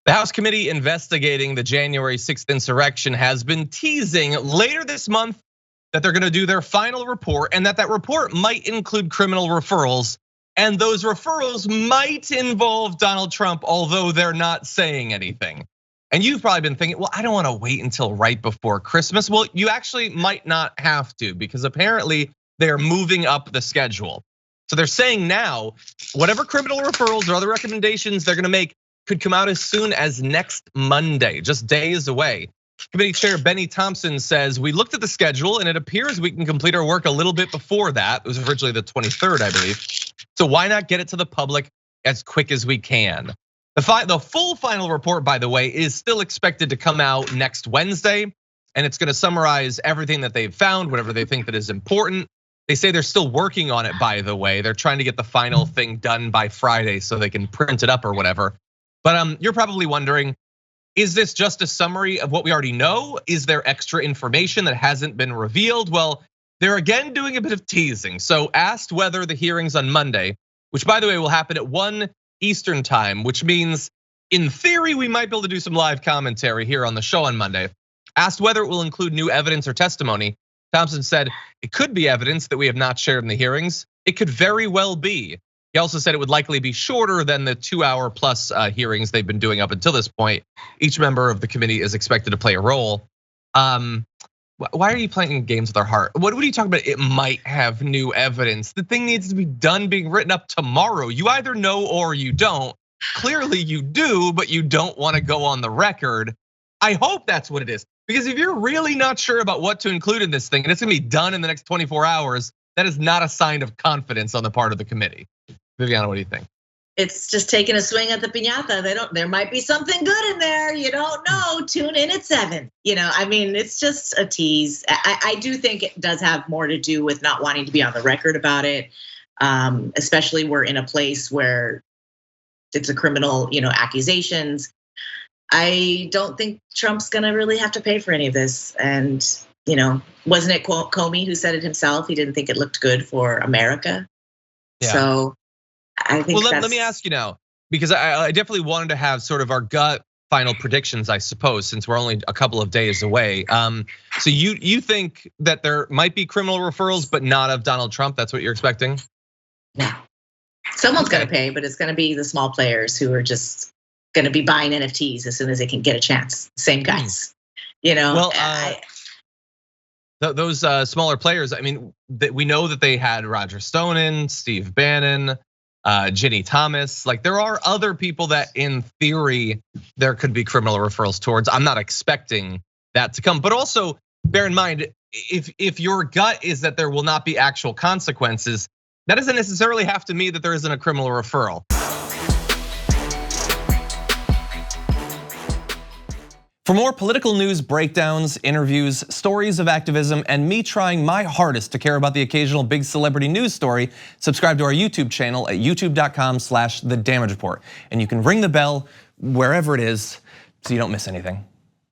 The House committee investigating the January 6th insurrection has been teasing later this month that they're gonna do their final report, and that report might include criminal referrals. And those referrals might involve Donald Trump, although they're not saying anything. And you've probably been thinking, well, I don't wanna wait until right before Christmas. Well, you actually might not have to, because apparently they're moving up the schedule. So they're saying now, whatever criminal referrals or other recommendations they're gonna make could come out as soon as next Monday, just days away. Committee Chair Bennie Thompson says, we looked at the schedule and it appears we can complete our work a little bit before that. It was originally the 23rd, I believe. So why not get it to the public as quick as we can? The full final report, by the way, is still expected to come out next Wednesday. And it's gonna summarize everything that they've found, whatever they think that is important. They say they're still working on it, by the way. They're trying to get the final thing done by Friday so they can print it up or whatever. But you're probably wondering, is this just a summary of what we already know? Is there extra information that hasn't been revealed? Well, they're again doing a bit of teasing. So asked whether the hearings on Monday, which by the way will happen at 1 Eastern time, which means in theory we might be able to do some live commentary here on the show on Monday. Asked whether it will include new evidence or testimony, Thompson said it could be evidence that we have not shared in the hearings. It could very well be. He also said it would likely be shorter than the 2-hour plus hearings they've been doing up until this point. Each member of the committee is expected to play a role. Why are you playing games with our heart? What are you talking about? It might have new evidence. The thing needs to be done being written up tomorrow. You either know or you don't. Clearly you do, but you don't want to go on the record. I hope that's what it is. Because if you're really not sure about what to include in this thing, and it's gonna be done in the next 24 hours, that is not a sign of confidence on the part of the committee. Viviana, what do you think? It's just taking a swing at the piñata. There might be something good in there. You don't know. Tune in at 7. I mean, it's just a tease. I do think it does have more to do with not wanting to be on the record about it. Especially we're in a place where it's a criminal, accusations. I don't think Trump's gonna really have to pay for any of this. And, wasn't it Comey who said it himself? He didn't think it looked good for America. Yeah. So I think let me ask you now, because I definitely wanted to have sort of our gut final predictions, I suppose, since we're only a couple of days away. So you think that there might be criminal referrals, but not of Donald Trump? That's what you're expecting? No. Someone's gonna pay, but it's gonna be the small players who are just gonna be buying NFTs as soon as they can get a chance. Same guys, Well, those smaller players, I mean, we know that they had Roger Stone in, Steve Bannon, Ginny Thomas. Like there are other people that in theory there could be criminal referrals towards. I'm not expecting that to come, but also bear in mind, if your gut is that there will not be actual consequences, that doesn't necessarily have to mean that there isn't a criminal referral. For more political news breakdowns, interviews, stories of activism, and me trying my hardest to care about the occasional big celebrity news story, subscribe to our YouTube channel at youtube.com/thedamagereport. And you can ring the bell wherever it is so you don't miss anything.